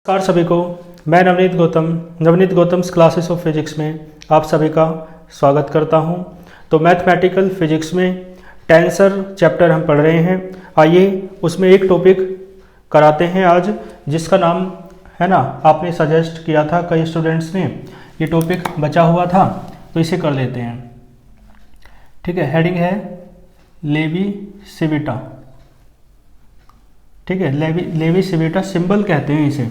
नमस्कार सभी को। मैं Navneet Gautam's classes of physics में आप सभी का स्वागत करता हूं। तो मैथमेटिकल फिजिक्स में टेंसर चैप्टर हम पढ़ रहे हैं। आइए उसमें एक टॉपिक कराते हैं आज, जिसका नाम है ना, आपने सजेस्ट किया था कई स्टूडेंट्स ने, ये टॉपिक बचा हुआ था तो इसे कर लेते हैं। ठीक है, हेडिंग है लेवी-सिविटा। ठीक है, लेवी-सिविटा सिंबल कहते हैं इसे,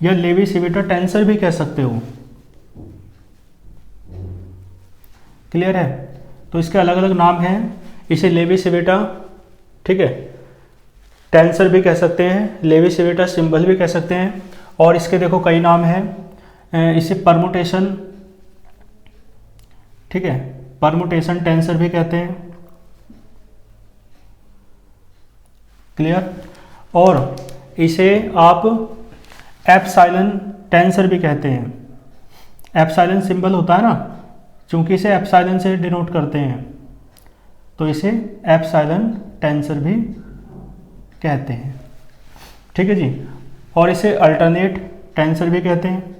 या लेवी-सिविटा टेंसर भी कह सकते हो। क्लियर है? तो इसके अलग अलग नाम हैं। इसे लेवी-सिविटा, ठीक है, टेंसर भी कह सकते हैं, लेवी-सिविटा सिंबल भी कह सकते हैं, और इसके देखो कई नाम हैं। इसे परमुटेशन, ठीक है, परमुटेशन टेंसर भी कहते हैं। क्लियर? और इसे आप एप्सिलॉन टेंसर भी कहते हैं। एप्सिलॉन सिंबल होता है ना, चूंकि इसे एप्सिलॉन से डिनोट करते हैं तो इसे एप्सिलॉन टेंसर भी कहते हैं। ठीक है जी। और इसे अल्टरनेट टेंसर भी कहते हैं,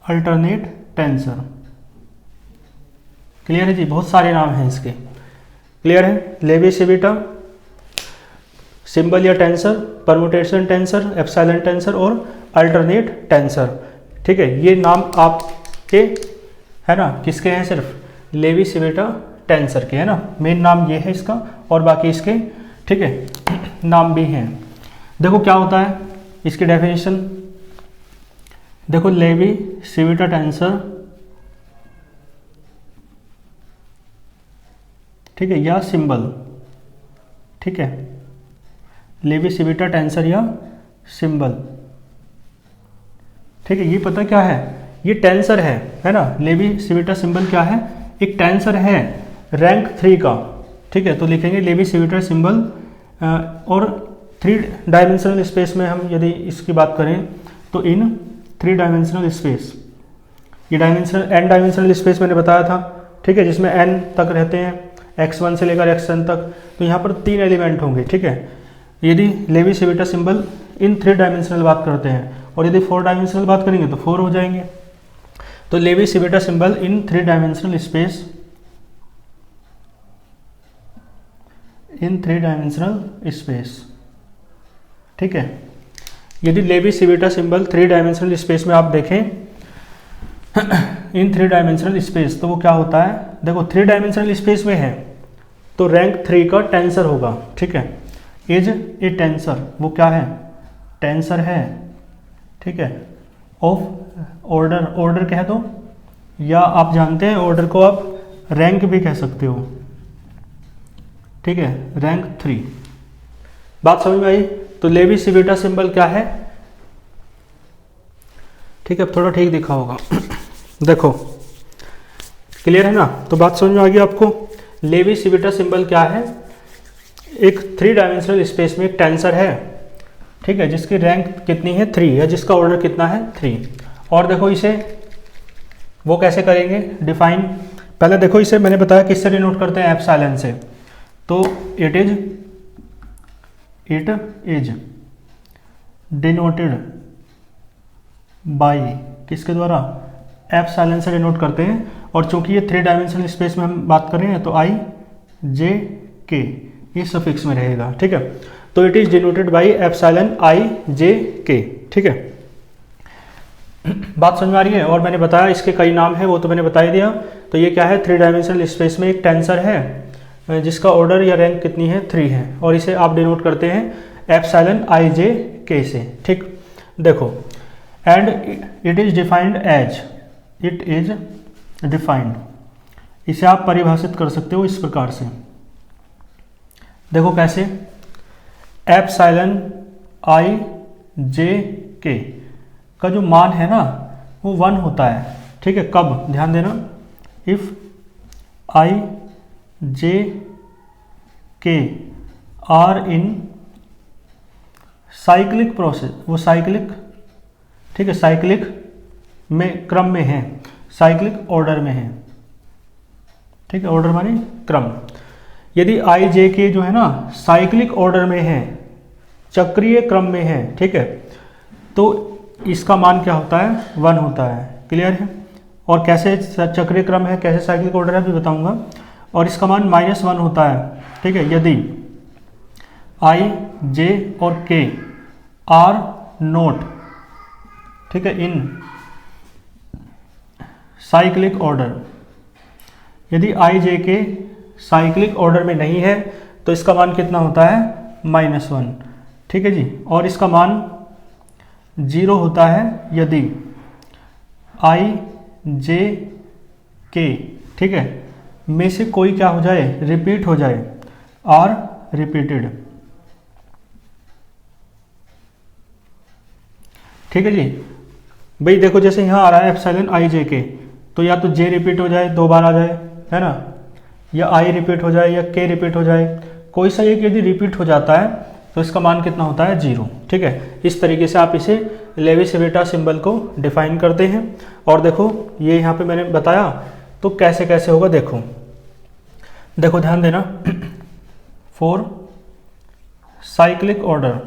अल्टरनेट टेंसर। क्लियर है जी? बहुत सारे नाम हैं इसके। क्लियर है? लेवी-सिविटा सिंबल या tensor, permutation tensor, epsilon tensor और अल्टरनेट टेंसर। ठीक है, ये नाम आपके है ना, किसके हैं? सिर्फ लेवी-सिविटा टेंसर के, है ना। मेन नाम ये है इसका, और बाकी इसके, ठीक है, नाम भी हैं। देखो क्या होता है इसकी डेफिनेशन। देखो, लेवी-सिविटा टेंसर, ठीक है, या सिंबल, ठीक है, लेवी-सिविटा टेंसर या सिंबल। ठीक है, ये पता क्या है? ये टेंसर है ना। लेवी-सिविटा सिंबल क्या है? एक टेंसर है रैंक 3 का। ठीक है, तो लिखेंगे लेवी-सिविटा सिंबल। और 3 डायमेंशनल स्पेस में हम यदि इसकी बात करें तो इन 3 डायमेंशनल स्पेस, ये डायमेंशनल n डायमेंशनल स्पेस मैंने बताया था, ठीक है, जिसमें n तक रहते हैं, x1 से लेकर xn तक। तो यहाँ पर 3 एलिमेंट होंगे। ठीक है, यदि लेवी-सिविटा सिंबल इन 3 डायमेंशनल बात करते हैं, और यदि 4 डायमेंशनल बात करेंगे तो 4 हो जाएंगे। तो Levi Civita symbol in 3 dimensional space, in 3 dimensional space. ठीक है, यदि लेवी-सिविटा सिंबल 3 डायमेंशनल स्पेस में आप देखें इन 3 डायमेंशनल स्पेस, तो वो क्या होता है? देखो, 3 डायमेंशनल स्पेस में है तो रैंक 3 का टेंसर होगा। ठीक है, इज ए टेंसर, वो क्या है? टेंसर है। ठीक है, ऑफ ऑर्डर, ऑर्डर कह दो, या आप जानते हैं ऑर्डर को आप रैंक भी कह सकते हो। ठीक है, रैंक 3। बात समझ में आई? तो लेवी-सिविटा सिंबल क्या है? ठीक है, अब थोड़ा ठीक दिखा होगा देखो, क्लियर है ना? तो बात समझ में आ गई आपको। लेवी-सिविटा सिंबल क्या है? एक 3 डायमेंशनल स्पेस में एक टेंसर है, ठीक है, जिसकी रैंक कितनी है? 3, या जिसका ऑर्डर कितना है? 3। और देखो इसे वो कैसे करेंगे डिफाइन। पहले देखो, इसे मैंने बताया किससे डिनोट करते हैं? एप्सिलॉन से। तो इट इज डिनोटेड बाई, किसके द्वारा? एप्सिलॉन से डिनोट करते हैं। और चूंकि ये 3 डायमेंशनल स्पेस में हम बात कर रहे हैं तो आई जे के ये सफिक्स में रहेगा। ठीक है, तो it is denoted by epsilon i j k. ठीक है, बात समझ में आ रही है? और मैंने बताया इसके कई नाम हैं, वो तो मैंने बता ही दिया। तो ये क्या है? 3 डायमेंशनल स्पेस में एक टेंसर है जिसका ऑर्डर या रैंक कितनी है? 3 है, और इसे आप डिनोट करते हैं एप्सिलॉन आई जे के से। ठीक, देखो, and it is defined as, it is defined, इसे आप परिभाषित कर सकते हो इस प्रकार से। देखो कैसे? एप्सिलॉन आई जे के का जो मान है ना, वो 1 होता है। ठीक है, कब? ध्यान देना, इफ आई जे के आर इन साइक्लिक प्रोसेस, वो साइक्लिक, ठीक है, साइक्लिक में क्रम में है, साइक्लिक ऑर्डर में है। ठीक है, ऑर्डर माने क्रम। यदि आई जे के जो है ना साइक्लिक ऑर्डर में है, चक्रीय क्रम में है, ठीक है, तो इसका मान क्या होता है? 1 होता है। क्लियर है? और कैसे चक्रीय क्रम है, कैसे साइक्लिक ऑर्डर है भी बताऊंगा। और इसका मान -1 होता है, ठीक है, यदि आई जे और के आर नोट, ठीक है, इन साइक्लिक ऑर्डर। यदि आई जे के साइक्लिक ऑर्डर में नहीं है तो इसका मान कितना होता है? -1, ठीक है जी। और इसका मान 0 होता है यदि आई जे के, ठीक है, में से कोई क्या हो जाए? रिपीट हो जाए, आर रिपीटेड, ठीक है जी। भाई देखो जैसे यहाँ आ रहा है एप्सिलॉन आई जे के, तो या तो जे रिपीट हो जाए, 2 बार आ जाए, है ना, या आई रिपीट हो जाए या के रिपीट हो जाए, कोई सा एक यदि रिपीट हो जाता है तो इसका मान कितना होता है? 0, ठीक है। इस तरीके से आप इसे लेवी-सिविटा सिंबल को डिफाइन करते हैं। और देखो ये यहाँ पे मैंने बताया, तो कैसे कैसे होगा देखो, देखो ध्यान देना। फॉर साइक्लिक ऑर्डर,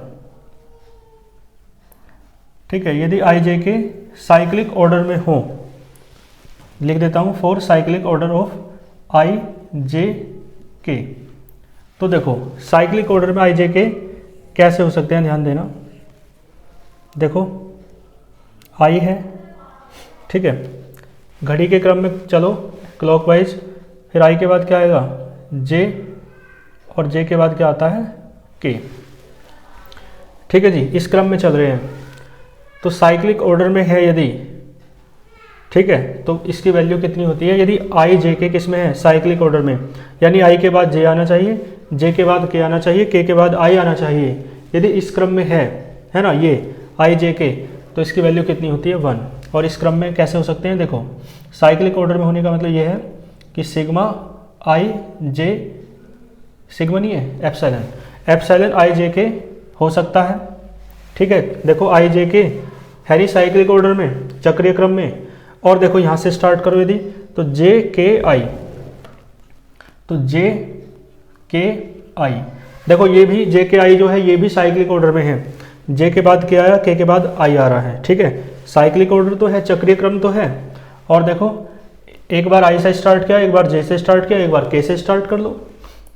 ठीक है, यदि आई जे के साइक्लिक ऑर्डर में हो, लिख देता हूं for cyclic order of I j के। तो देखो साइक्लिक ऑर्डर में आई जे के कैसे हो सकते हैं, ध्यान देना। देखो आई है, ठीक है, घड़ी के क्रम में चलो क्लॉकवाइज, फिर आई के बाद क्या आएगा? जे, और जे के बाद क्या आता है? के, ठीक है जी। इस क्रम में चल रहे हैं, तो साइक्लिक ऑर्डर में है यदि, ठीक है, तो इसकी वैल्यू कितनी होती है? यदि आई जे के किस में है? साइक्लिक ऑर्डर में, यानी आई के बाद जे आना चाहिए, जे के बाद के आना चाहिए, के बाद आई आना चाहिए। यदि इस क्रम में है ना, ये आई जे के, तो इसकी वैल्यू कितनी होती है? 1। और इस क्रम में कैसे हो सकते हैं? देखो साइक्लिक ऑर्डर में होने का मतलब ये है कि सिग्मा आई जे, सिग्मा नहीं है, एप्सिलॉन, एप्सिलॉन आई जे के हो सकता है, ठीक है। देखो आई जे के हैरी साइक्लिक ऑर्डर में, चक्रीय क्रम में। और देखो यहां से स्टार्ट करो यदि, तो जे के आई, तो जे के आई, देखो ये भी जे के आई जो है ये भी साइक्लिक ऑर्डर में है। जे के बाद के आया, के बाद आई आ रहा है, ठीक है। साइक्लिक ऑर्डर तो है, चक्रीय क्रम तो है। और देखो एक बार आई से स्टार्ट किया, एक बार जे से स्टार्ट किया, एक बार के से स्टार्ट कर लो,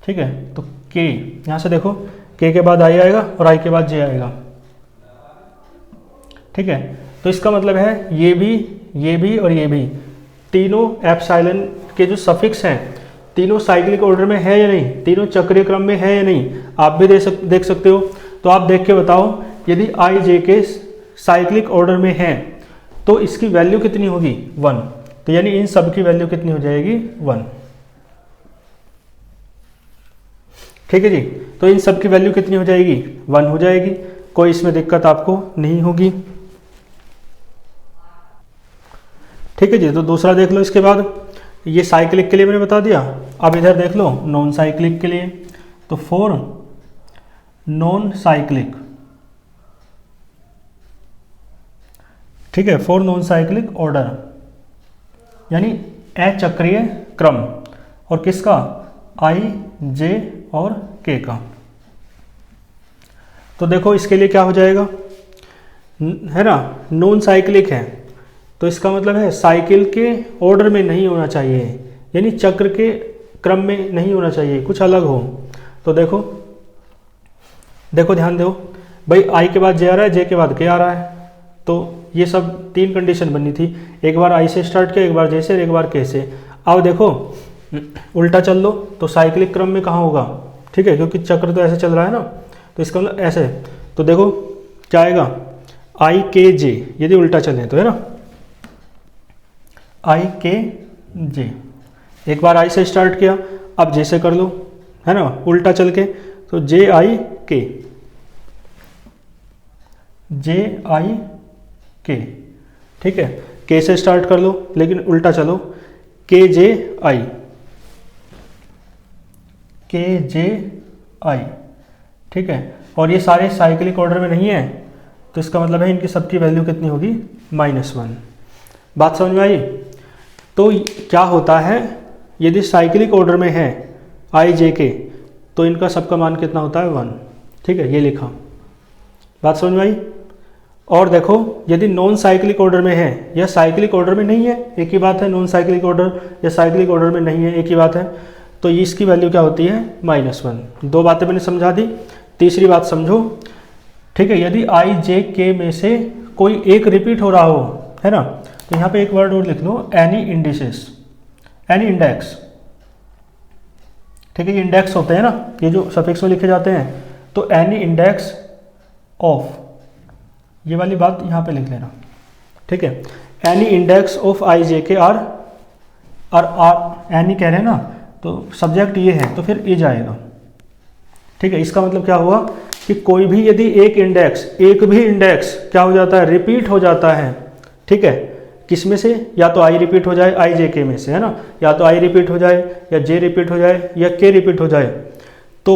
ठीक है। तो के यहां से देखो, के बाद आई आएगा और आई के बाद जे आएगा, ठीक है। तो इसका मतलब है ये भी और ये भी, तीनों एप्सिलॉन के जो सफिक्स हैं, तीनों साइक्लिक ऑर्डर में है या नहीं, तीनों चक्रीय क्रम में है या नहीं, आप भी देख सकते हो। तो आप देख के बताओ, यदि आई जे के साइक्लिक ऑर्डर में है तो इसकी वैल्यू कितनी होगी? 1। तो यानी इन सब की वैल्यू कितनी हो जाएगी? 1, ठीक है जी। तो इन सब की वैल्यू कितनी हो जाएगी? 1 हो जाएगी। कोई इसमें दिक्कत आपको नहीं होगी, ठीक है जी। तो दूसरा देख लो। इसके बाद ये साइक्लिक के लिए मैंने बता दिया। अब इधर देख लो नॉन साइक्लिक के लिए। तो फॉर नॉन साइक्लिक, ठीक है, फॉर नॉन साइक्लिक ऑर्डर, यानी अचक्रीय क्रम, और किसका? आई जे और के का। तो देखो इसके लिए क्या हो जाएगा, है ना, नॉन साइक्लिक है तो इसका मतलब है साइकिल के ऑर्डर में नहीं होना चाहिए, यानी चक्र के क्रम में नहीं होना चाहिए, कुछ अलग हो। तो देखो ध्यान दो भाई, आई के बाद जे आ रहा है, जे के बाद के आ रहा है, तो ये सब 3 कंडीशन बननी थी। एक बार आई से स्टार्ट किया, एक बार जे से, एक बार के से। अब देखो उल्टा चल लो तो साइक्लिक क्रम में कहाँ होगा, ठीक है, क्योंकि चक्र तो ऐसे चल रहा है ना, तो इसका मतलब ऐसे। तो देखो क्या आएगा, आई के जे, यदि उल्टा चले तो, है ना, आई के जे। एक बार आई से स्टार्ट किया, अब जे से कर लो, है ना, उल्टा चल के, तो जे आई के, जे आई के, ठीक है। के से स्टार्ट कर लो लेकिन उल्टा चलो, के जे आई, के जे आई, ठीक है। और ये सारे साइक्लिक ऑर्डर में नहीं है, तो इसका मतलब है इनकी सबकी वैल्यू कितनी होगी? -1। बात समझ में आई? तो क्या होता है, यदि साइक्लिक ऑर्डर में है आई जे के, तो इनका सबका मान कितना होता है 1। ठीक है, ये लिखा, बात समझ में आई। और देखो यदि नॉन साइक्लिक ऑर्डर में है या साइक्लिक ऑर्डर में नहीं है, एक ही बात है, नॉन साइक्लिक ऑर्डर या साइक्लिक ऑर्डर में नहीं है, एक ही बात है, तो इसकी वैल्यू क्या होती है -1। दो बातें मैंने समझा दी। तीसरी बात समझो, ठीक है, यदि आई जे के में से कोई एक रिपीट हो रहा हो, है ना, तो यहाँ पे एक वर्ड और लिख लो, एनी इंडिसेस, एनी इंडेक्स। ठीक है, ये इंडेक्स होते हैं ना, ये जो सफिक्स में लिखे जाते हैं, तो एनी इंडेक्स ऑफ, ये वाली बात यहाँ पे लिख लेना। ठीक है, any index of I j के आर एनी कह रहे हैं ना, तो सब्जेक्ट ये है तो फिर इज आएगा। ठीक है, इसका मतलब क्या हुआ कि कोई भी यदि एक भी इंडेक्स क्या हो जाता है, रिपीट हो जाता है। ठीक है, किस में से, या तो आई रिपीट हो जाए आई जे के में से, है ना, या तो आई रिपीट हो जाए या जे रिपीट हो जाए या के रिपीट हो जाए, तो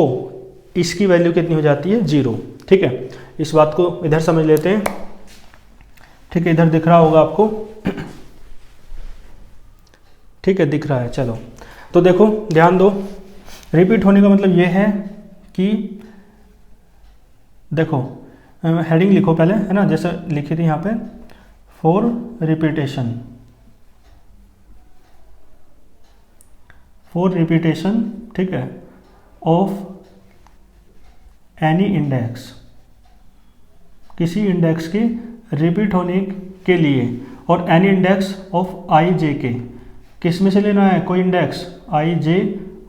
इसकी वैल्यू कितनी हो जाती है 0। ठीक है, इस बात को इधर समझ लेते हैं। ठीक है, इधर दिख रहा होगा आपको, ठीक है, दिख रहा है, चलो। तो देखो ध्यान दो, रिपीट होने का मतलब ये है कि देखो हेडिंग लिखो पहले, है ना, जैसे लिखी थी यहाँ पे, फॉर रिपीटेशन, ठीक है, ऑफ एनी इंडेक्स, किसी इंडेक्स के रिपीट होने के लिए, और any index of I j के, किस में से लेना है, कोई इंडेक्स आई जे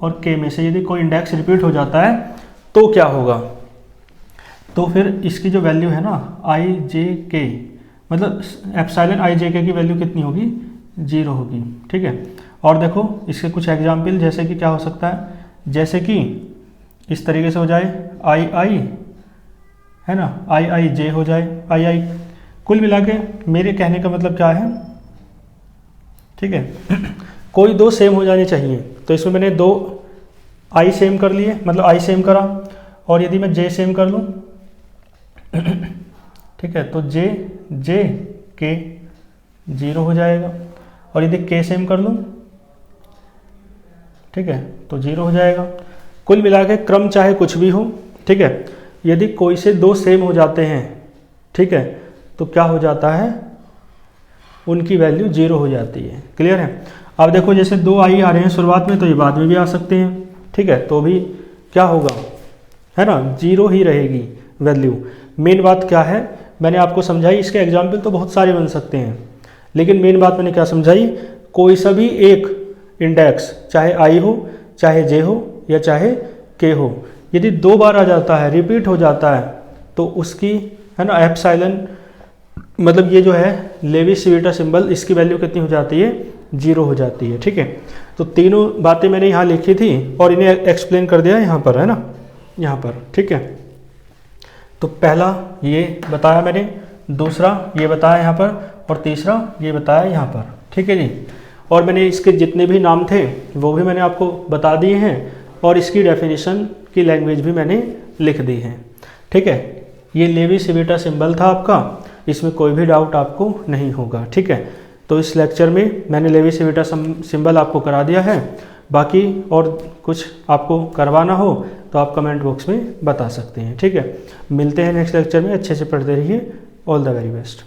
और के में से यदि कोई इंडेक्स रिपीट हो जाता है तो क्या होगा, तो फिर इसकी जो वैल्यू है ना आई जे के, मतलब एप्सिलॉन आई जे के की वैल्यू कितनी होगी, 0 होगी। ठीक है, और देखो इसके कुछ एग्जाम्पल, जैसे कि क्या हो सकता है, जैसे कि इस तरीके से हो जाए आई आई, है ना, आई आई जे हो जाए, आई आई, कुल मिला के मेरे कहने का मतलब क्या है, ठीक है, कोई दो सेम हो जाने चाहिए। तो इसमें मैंने 2 आई सेम कर लिए, मतलब आई सेम करा, और यदि मैं जे सेम कर लूँ, ठीक है, तो जे के 0 हो जाएगा, और यदि के सेम कर लूँ, ठीक है, तो 0 हो जाएगा। कुल मिला के क्रम चाहे कुछ भी हो, ठीक है, यदि कोई से 2 सेम हो जाते हैं, ठीक है, तो क्या हो जाता है, उनकी वैल्यू 0 हो जाती है। क्लियर है। अब देखो जैसे 2 आई आ रहे हैं शुरुआत में, तो ये बाद में भी आ सकते हैं। ठीक है, तो भी क्या होगा, है ना, 0 ही रहेगी वैल्यू। मेन बात क्या है मैंने आपको समझाई, इसके एग्जाम्पल तो बहुत सारे बन सकते हैं, लेकिन मेन बात मैंने क्या समझाई, कोई सा भी एक इंडेक्स, चाहे आई हो, चाहे जे हो, या चाहे के हो, यदि 2 बार आ जाता है, रिपीट हो जाता है, तो उसकी, है ना, एप्सिलॉन, मतलब ये जो है लेवी-सिविटा सिंबल, इसकी वैल्यू कितनी हो जाती है, 0 हो जाती है। ठीक है, तो तीनों बातें मैंने यहाँ लिखी थी और इन्हें एक्सप्लेन कर दिया यहाँ पर, है ना, यहाँ पर। ठीक है, तो पहला ये बताया मैंने, दूसरा ये बताया यहाँ पर, और तीसरा ये बताया यहाँ पर। ठीक है जी, और मैंने इसके जितने भी नाम थे वो भी मैंने आपको बता दिए हैं, और इसकी डेफिनेशन की लैंग्वेज भी मैंने लिख दी है। ठीक है, ये लेवी-सिविटा सिंबल था आपका, इसमें कोई भी डाउट आपको नहीं होगा। ठीक है, तो इस लेक्चर में मैंने लेवी-सिविटा सिंबल आपको करा दिया है, बाकी और कुछ आपको करवाना हो तो आप कमेंट बॉक्स में बता सकते हैं। ठीक है, मिलते हैं नेक्स्ट लेक्चर में, अच्छे से पढ़ते रहिए। All the very best.